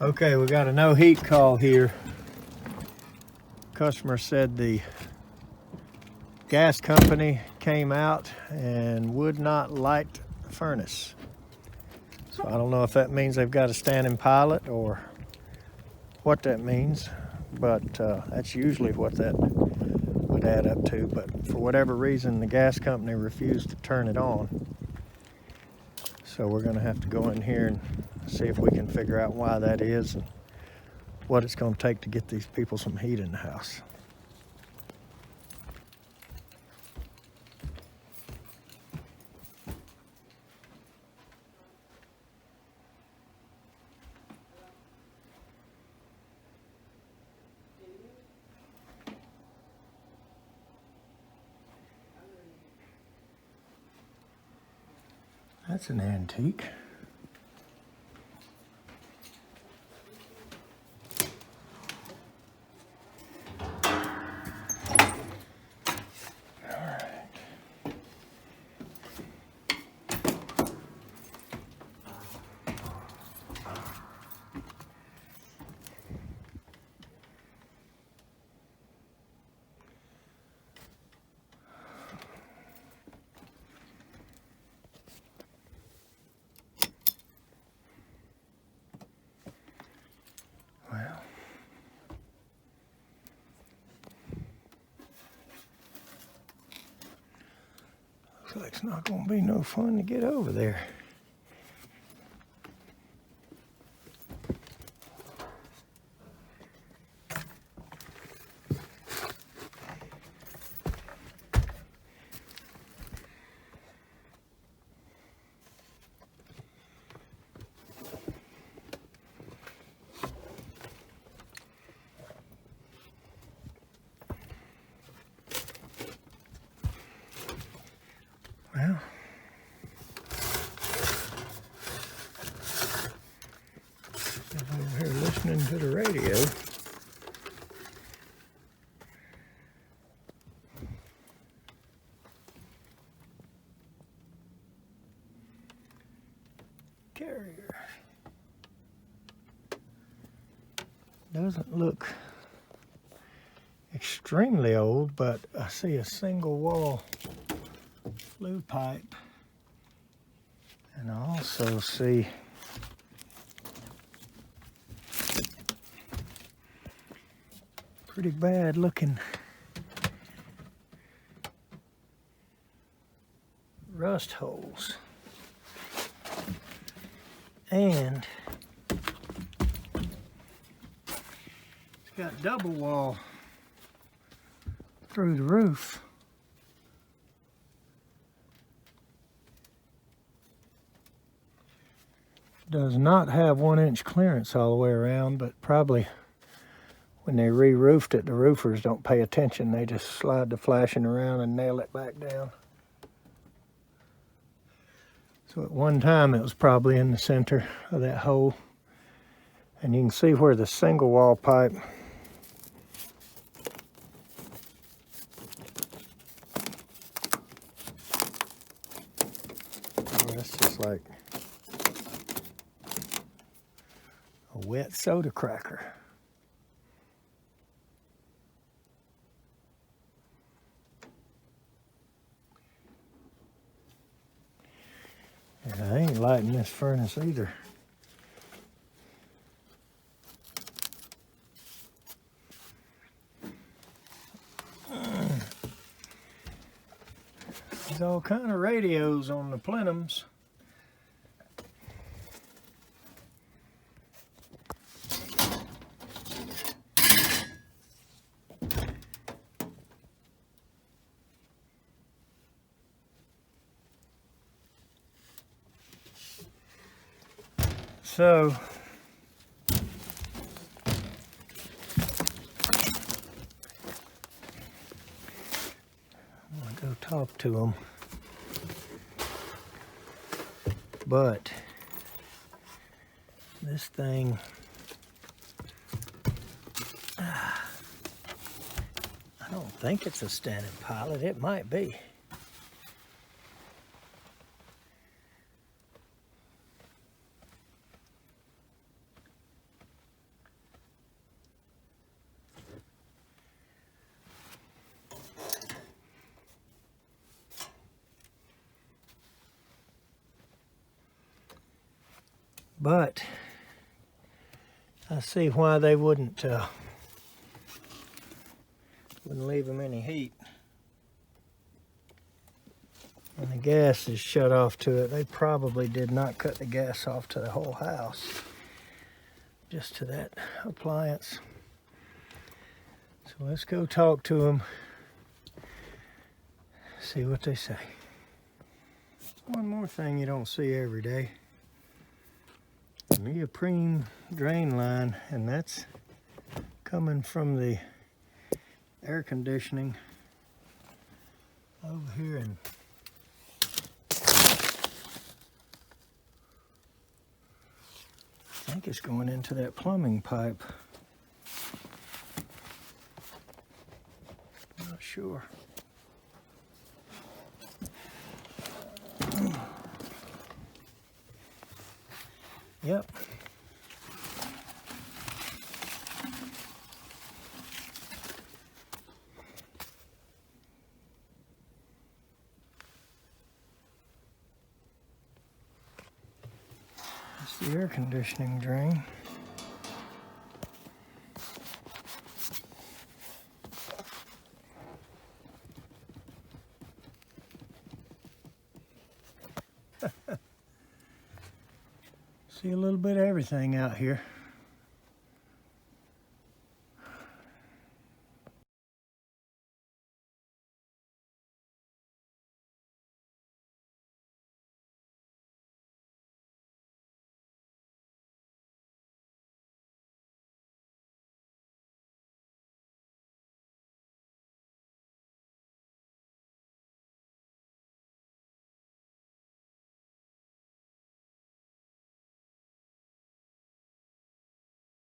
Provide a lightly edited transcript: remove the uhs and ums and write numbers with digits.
Okay, we got a no heat call here. Customer said the gas company came out and would not light the furnace. So I don't know if that means they've got a standing pilot or what that means, but that's usually what that would add up to. But for whatever reason, the gas company refused to turn it on. So we're gonna have to go in here and see if we can figure out why that is and what it's gonna take to get these people some heat in the house. That's an antique. Well, looks like it's not gonna be no fun to get over there. Well, I'm over here listening to the radio. Carrier. Doesn't look extremely old, but I see a single wall flue pipe, and I also see pretty bad looking rust holes, and it's got double wall through the roof. Does not have 1-inch clearance all the way around, but probably when they re-roofed it, the roofers don't pay attention. They just slide the flashing around and nail it back down. So at one time it was probably in the center of that hole. And you can see where the single wall pipe that's just like a wet soda cracker. And I ain't lighting this furnace either. There's all kind of radios on the plenums. So I'm gonna go talk to them, but this thing, I don't think it's a standing pilot. It might be. But I see why they wouldn't leave them any heat. And the gas is shut off to it. They probably did not cut the gas off to the whole house, just to that appliance. So let's go talk to them, see what they say. One more thing you don't see every day. Neoprene drain line, and that's coming from the air conditioning over here, and I think it's going into that plumbing pipe. Not sure. Yep. That's the air conditioning drain. See a little bit of everything out here.